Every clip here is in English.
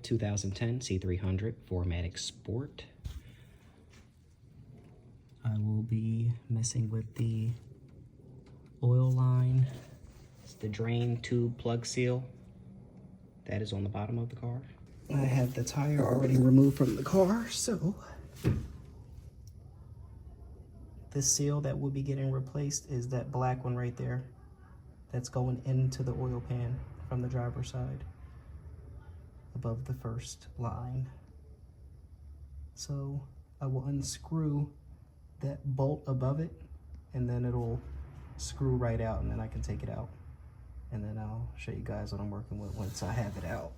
2010 C300 4Matic Sport. I will be messing with the oil line. It's the drain tube plug seal that is on the bottom of the car. I have the tire already removed from the car, so this seal that will be getting replaced is that black one right there that's going into the oil pan from the driver's side above the first line. So I will unscrew that bolt above it, and then it'll screw right out, and then I can take it out, and then I'll show you guys what I'm working with once I have it out.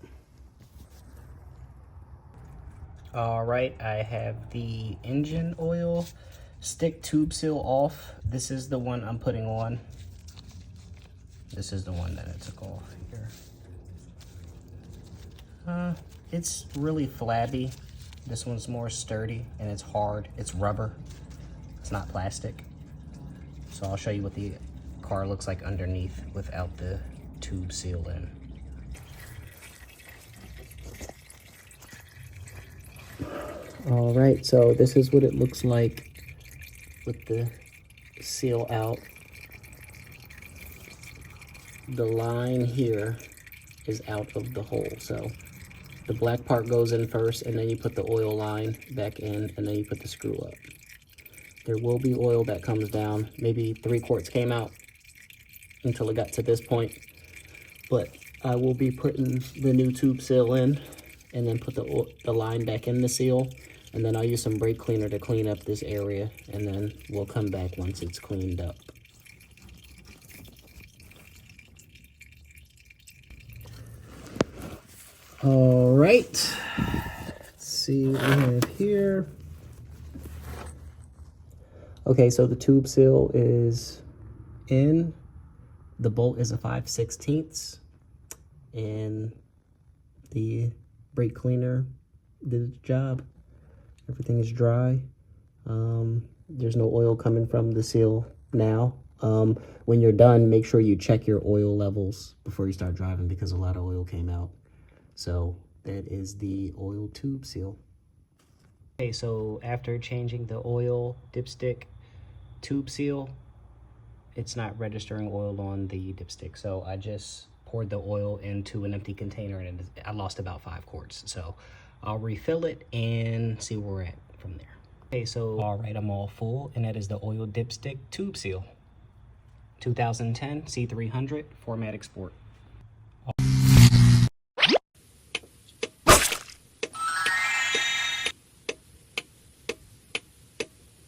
All right, I have the engine oil stick tube seal off. This is the one I'm putting on. This is the one that I took off here. It's really flabby. This one's more sturdy and it's hard. It's rubber. It's not plastic. So I'll show you what the car looks like underneath without the tube seal in. All right, so this is what it looks like with the seal out. The line here is out of the hole, so the black part goes in first, and then you put the oil line back in, and then you put the screw up. There will be oil that comes down. Maybe 3 quarts came out until it got to this point, but I will be putting the new tube seal in and then put the line back in the seal, and then I'll use some brake cleaner to clean up this area, and then we'll come back once it's cleaned up. All right, let's see what we have here. Okay, so the tube seal is in. The bolt is a 5/16, and the brake cleaner did its job. Everything is dry. There's no oil coming from the seal now. When you're done, make sure you check your oil levels before you start driving, because a lot of oil came out. So that is the oil tube seal. Okay, so after changing the oil dipstick tube seal, it's not registering oil on the dipstick. So I just poured the oil into an empty container, and I lost about 5 quarts. So I'll refill it and see where we're at from there. Okay, so all right, I'm all full, and that is the oil dipstick tube seal. 2010 C300 4Matic Sport.